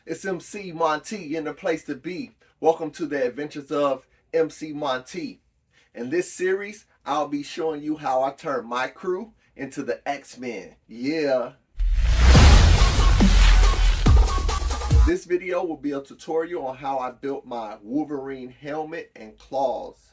It's MC Monty in the place to be. Welcome to the adventures of MC Monty. In this series, I'll be showing you how I turned my crew into the X-Men. Yeah. This video will be a tutorial on how I built my Wolverine helmet and claws.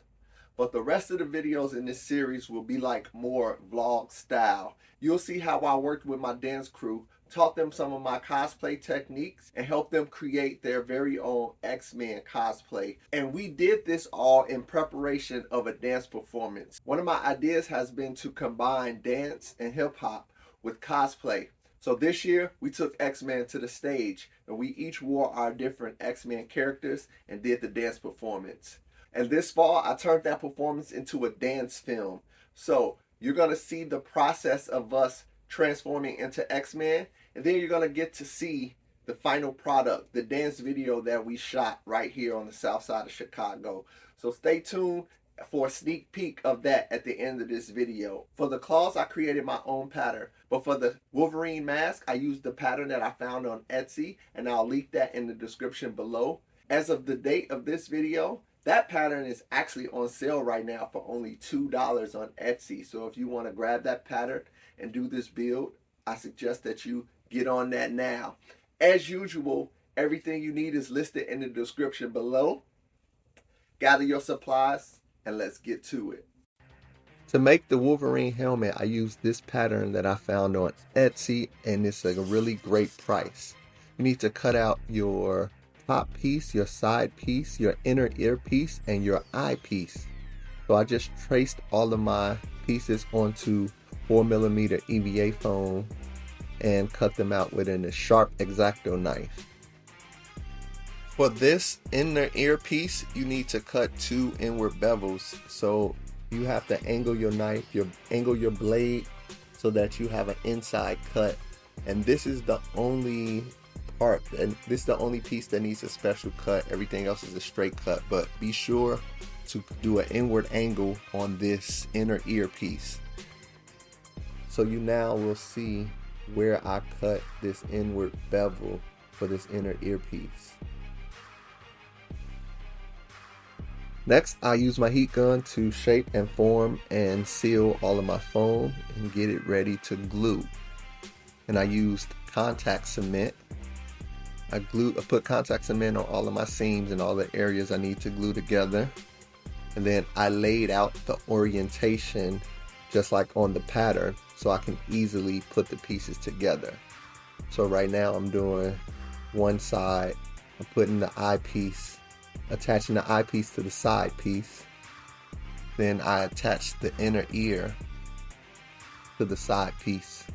But the rest of the videos in this series will be like more vlog style. You'll see how I worked with my dance crew, taught them some of my cosplay techniques, and helped them create their very own X-Men cosplay. And we did this all in preparation of a dance performance. One of my ideas has been to combine dance and hip-hop with cosplay. So this year, we took X-Men to the stage, and we each wore our different X-Men characters and did the dance performance. And this fall, I turned that performance into a dance film. So you're going to see the process of us transforming into X-Men, and then you're going to get to see the final product, the dance video that we shot right here on the south side of Chicago. So stay tuned for a sneak peek of that at the end of this video. For the claws, I created my own pattern. But for the Wolverine mask, I used the pattern that I found on Etsy, and I'll link that in the description below. As of the date of this video, that pattern is actually on sale right now for only $2 on Etsy. So if you want to grab that pattern and do this build, I suggest that you get on that now. As usual, everything you need is listed in the description below. Gather your supplies and let's get to it. To make the Wolverine helmet, I used this pattern that I found on Etsy, and it's a really great price. You need to cut out your top piece, your side piece, your inner ear piece, and your eye piece. So I just traced all of my pieces onto 4mm EVA foam and cut them out with a sharp X-Acto knife. For this inner ear piece, you need to cut 2 inward bevels. So you have to angle your knife, angle your blade so that you have an inside cut. And this is the only part, and this is the only piece that needs a special cut. Everything else is a straight cut, but be sure to do an inward angle on this inner ear piece. So you now will see where I cut this inward bevel for this inner ear piece. Next, I use my heat gun to shape and form and seal all of my foam and get it ready to glue. And I used contact cement. I put contact cement on all of my seams and all the areas I need to glue together. And then I laid out the orientation just like on the pattern so I can easily put the pieces together. So right now I'm doing one side, I'm putting the eyepiece, attaching the eyepiece to the side piece. Then I attach the inner ear to the side piece.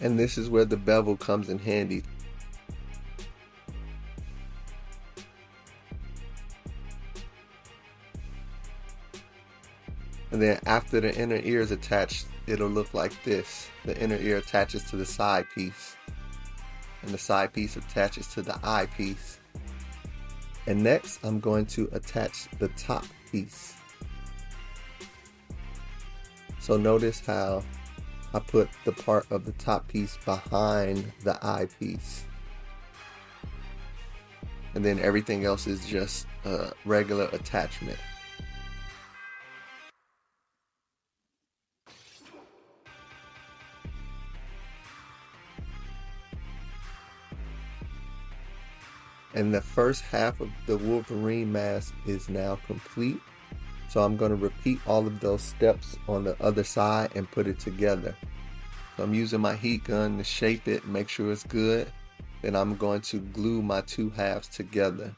And this is where the bevel comes in handy. And then after the inner ear is attached, it'll look like this. The inner ear attaches to the side piece, and the side piece attaches to the eye piece. And next, I'm going to attach the top piece. So notice how I put the part of the top piece behind the eye piece. And then everything else is just a regular attachment. And the first half of the Wolverine mask is now complete. So I'm going to repeat all of those steps on the other side and put it together. So I'm using my heat gun to shape it, make sure it's good. Then I'm going to glue my 2 halves together.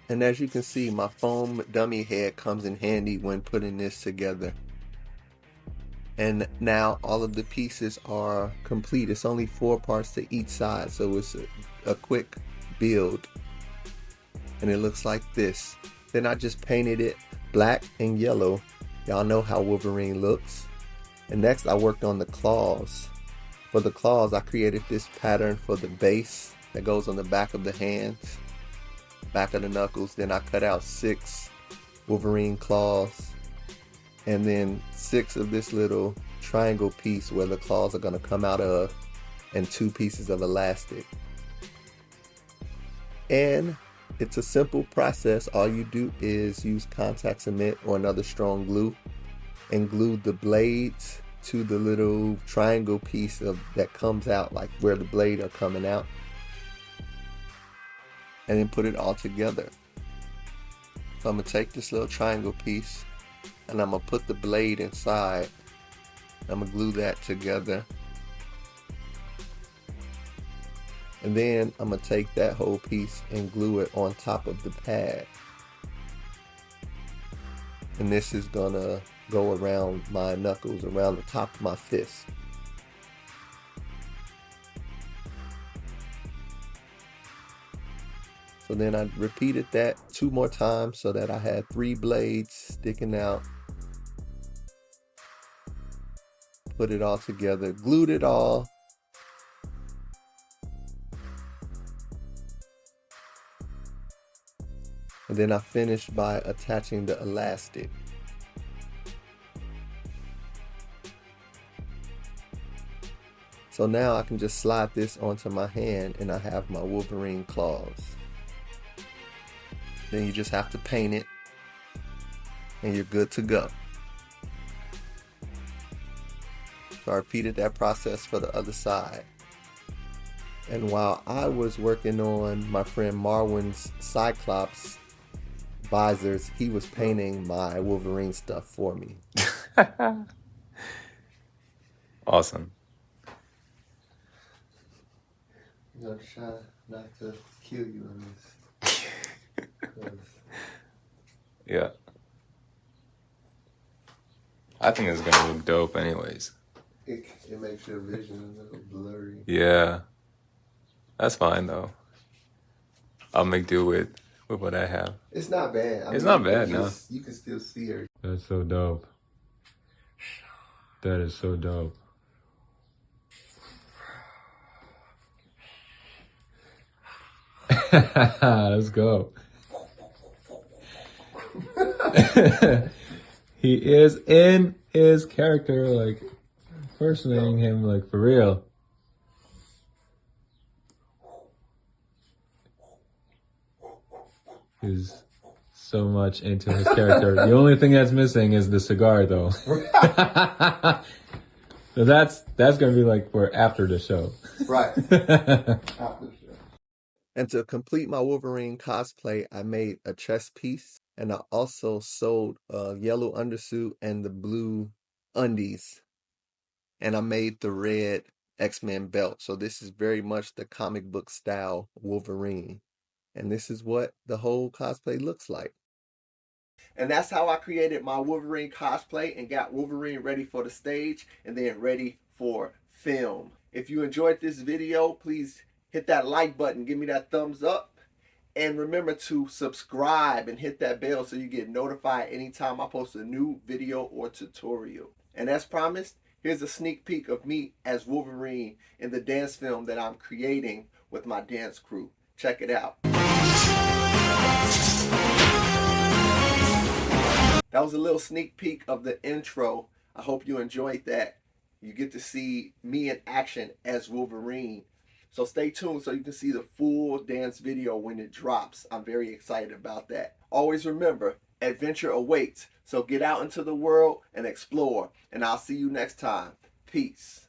And as you can see, my foam dummy head comes in handy when putting this together. And now all of the pieces are complete. It's only 4 parts to each side, so it's a quick build. And it looks like this. Then I just painted it black and yellow. Y'all know how Wolverine looks. And next I worked on the claws. For the claws, I created this pattern for the base that goes on the back of the hands, back of the knuckles. Then I cut out 6 Wolverine claws, and then 6 of this little triangle piece where the claws are going to come out of, and 2 pieces of elastic. And it's a simple process. All you do is use contact cement or another strong glue and glue the blades to the little triangle piece that comes out, like where the blade are coming out, and then put it all together. So I'm going to take this little triangle piece and I'm going to put the blade inside. I'm going to glue that together. And then I'm going to take that whole piece and glue it on top of the pad. And this is going to go around my knuckles, around the top of my fist. So then I repeated that 2 more times so that I had 3 blades sticking out. Put it all together, glued it all. And then I finished by attaching the elastic. So now I can just slide this onto my hand and I have my Wolverine claws. Then you just have to paint it and you're good to go. So I repeated that process for the other side. And while I was working on my friend Marwin's Cyclops visors, he was painting my Wolverine stuff for me. Awesome. I'm gonna try not to kill you in this. Yeah. I think it's gonna look dope anyways. It makes your vision a little blurry. Yeah. That's fine though. I'll make do with what I have. It's not bad. It's not bad, no. You can still see her. That's so dope. That is so dope. Let's go. He is in his character, like personating him, like for real. He's so much into his character. The only thing that's missing is the cigar, though. So that's gonna be like for after the show. Right. After the show. And to complete my Wolverine cosplay, I made a chest piece, and I also sewed a yellow undersuit and the blue undies. And I made the red X-Men belt. So this is very much the comic book style Wolverine. And this is what the whole cosplay looks like. And that's how I created my Wolverine cosplay and got Wolverine ready for the stage and then ready for film. If you enjoyed this video, please hit that like button, give me that thumbs up, and remember to subscribe and hit that bell so you get notified anytime I post a new video or tutorial. And as promised, here's a sneak peek of me as Wolverine in the dance film that I'm creating with my dance crew. Check it out. That was a little sneak peek of the intro. I hope you enjoyed that. You get to see me in action as Wolverine. So stay tuned so you can see the full dance video when it drops. I'm very excited about that. Always remember, adventure awaits. So get out into the world and explore. And I'll see you next time. Peace.